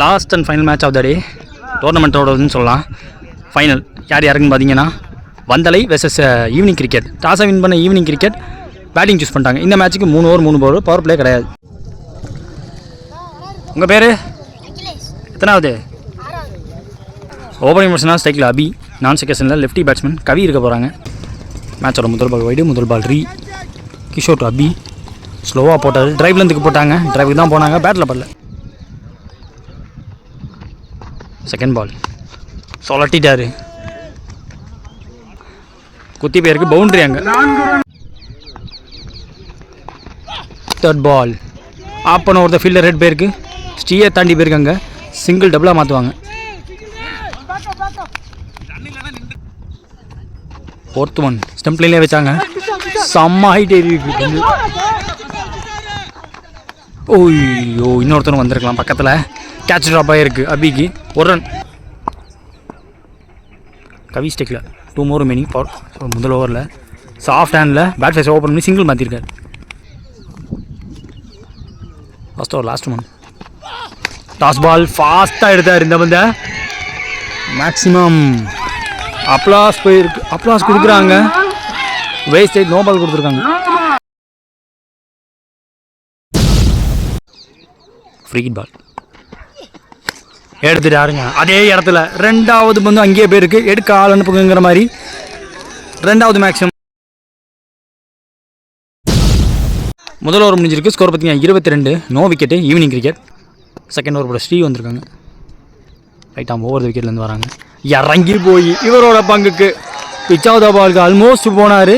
Last and final match of the day டோர்னமெண்ட்டோடதுன்னு சொல்லலாம். Final யார் யாருக்குன்னு பார்த்தீங்கன்னா வந்தலை வெர்சஸ் ஈவினிங் கிரிக்கெட். டாஸை வின் பண்ண ஈவினிங் கிரிக்கெட் பேட்டிங் சூஸ் பண்ணிட்டாங்க. இந்த மேட்ச்சுக்கு 3 ஓவர் 3 பவர், பவர் பிளே கிடையாது. உங்கள் பேர் எத்தனாவது? ஓப்பனிங் பேட்ஸ்மேன் ஸ்ட்ரைக்கில் அபி, நான் செகஷனில் லெஃப்டி பேட்ஸ்மேன் கவி இருக்க போகிறாங்க. மேட்சோட முதல் பால் வைடு, முதல் பால் ரீ, கிஷோர் டு அபி. ஸ்லோவாக போட்டார், டிரைவ்லேருந்துக்கு போட்டாங்க, டிரைவுக்கு தான் போனாங்க, பேட்டில் படல. செகண்ட் பால் சொலட்டிட்டாரு, குத்தி பேருக்கு பவுண்ட்ரி. அங்கே தேர்ட் பால் ஆப் பண்ண ஒருத்தர் ஃபீல்டர் ரெட் பேருக்கு ஸ்டீயை தாண்டி போயிருக்காங்க, சிங்கிள் டபுளாக மாற்றுவாங்க. ஃபோர்த் ஒன் ஸ்டம்ப் லைன்லேயே வச்சாங்க, செம்ம ஹைட் ஏறி இருக்கு. ஓய்யோ இன்னொருத்தனும் வந்திருக்கலாம் பக்கத்தில். கேட்ச் ட்ராப் ஆகிருக்கு அபிக்கு. ஒரு ரன். கவி ஸ்டெக்கில் 2 more remaining பவர். ஸோ முதல் ஓவரில் soft handle bat face open பண்ணி சிங்கிள் மாற்றிருக்காரு. First over last one toss ball ஃபாஸ்ட்டாக எடுத்தார் இந்த பந்தை. மேக்ஸிமம் அப்ளாஸ் போயிருக்கு, அப்ளாஸ் கொடுக்குறாங்க. வேஸ்டேஜ் நோ பால் கொடுத்துருக்காங்க. ஃப்ரீ பால் எடுத்துட்டாருங்க. அதே இடத்துல ரெண்டாவது பந்து அங்கேயே போயிருக்கு, எடுக்க ஆள் அனுப்புங்கிற மாதிரி. ரெண்டாவது மேக்ஸிமம். முதல் ஓவர் முடிஞ்சிருக்கு. ஸ்கோர் பார்த்தீங்கன்னா 22, no wicket. Evening cricket. Second over கூட ஸ்ரீ வந்திருக்காங்க. ரைட்டாக ஓவர் விக்கெட்லேருந்து வராங்க. இறங்கி போய் இவரோட பங்குக்கு பிச்சாவது பாலுக்கு ஆல்மோஸ்ட் போனார்.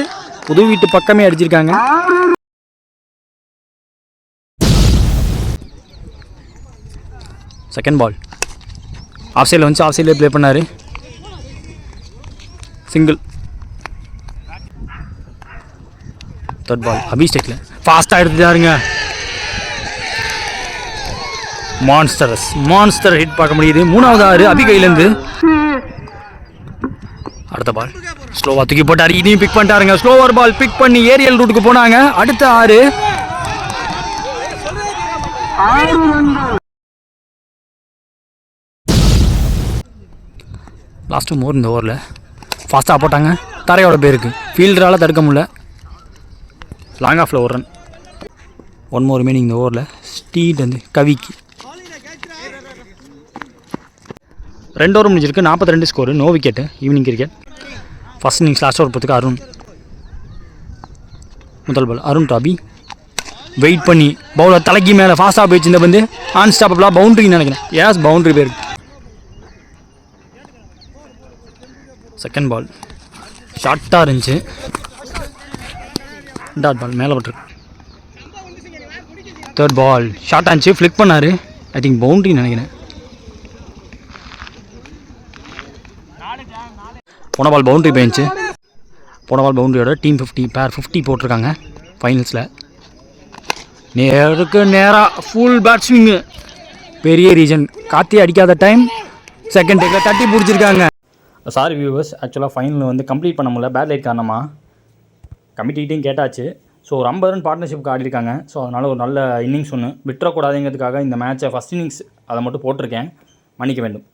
புது வீட்டு பக்கமே அடிச்சிருக்காங்க. செகண்ட் பால் ஆஃப் சைடில் வந்து ஆஃப் சைடில் ப்ளே பண்ணார், சிங்கிள். தேர்ட் பால் அபி ஸ்டெக்கில் ஃபாஸ்ட்டாக எடுத்துட்டாருங்க. மான்ஸ்டர் ஹிட் பார்க்க முடியுது. மூணாவது ஆறு அபி கையிலேருந்து. அடுத்த பால் ஸ்லோவாக தூக்கி போட்டார், இதையும் பிக் பண்ணிட்டாருங்க. ஸ்லோவர் பால் பிக் பண்ணி ஏரியல் ரூட்டுக்கு போனாங்க. அடுத்த ஆறு. லாஸ்ட்டு மோர் இந்த ஓவரில் ஃபாஸ்ட்டாக போட்டாங்க. தரையோட பேருக்கு ஃபீல்டரால் தடுக்க முடியல. லாங் ஆஃபில் ஒரு ரன். 1 more remaining இந்த ஓவரில். ஸ்டீட் வந்து கவிக்கு 2 ஓவர் முடிஞ்சிருக்கு. 42 score, no wicket. Evening cricket. First innings last over போகிறதுக்கு அருண். முதல் பால் அருண் டாபி வெயிட் பண்ணி பவுலர் தலைக்கு மேலே ஃபாஸ்ட்டாக போயிடுச்சு. இந்த வந்து அன்ஸ்டாப்பபிளாக பவுண்ட்ரின்னு நினைக்கிறேன். ஏஸ் பவுண்ட்ரி பேருக்கு. செகண்ட் பால் ஷார்ட்டாக இருந்துச்சு. டாட் பால் மேலே பட்டுருக்கு. தேர்ட் பால் ஷார்ட்டாக இருந்துச்சு, ஃப்ளிக் பண்ணார். ஐ திங்க் பவுண்ட்ரின்னு நினைக்கிறேன். போன பால் பவுண்ட்ரி போயிடுச்சு. போன பால் பவுண்ட்ரியோட டீம் 50 பேர் 50 போட்டிருக்காங்க ஃபைனல்ஸில். நேருக்கு நேராக ஃபுல் பேட் ஸ்விங்கு. பெரிய ரீசன் காற்றி அடிக்காத டைம் செகண்ட் டேக்கில் தட்டி பிடிச்சிருக்காங்க. சாரி வியூவர்ஸ், ஆக்சுவலாக ஃபைனல் வந்து கம்ப்ளீட் பண்ண முடியல பேட் லைட் காரணமாக. கமிட்டிகிட்டையும் கேட்டாச்சு. ஸோ ஒரு 50 ரன் பார்ட்னர்ஷிப்புக்கு ஆடிருக்காங்க. ஸோ அதனால் ஒரு நல்ல இன்னிங்ஸ் ஒன்று விட்டுறக்கூடாதுங்கிறதுக்காக இந்த மேட்சை ஃபஸ்ட் இன்னிங்ஸ் அதை மட்டும் போட்டிருக்கேன். மன்னிக்க வேண்டும்.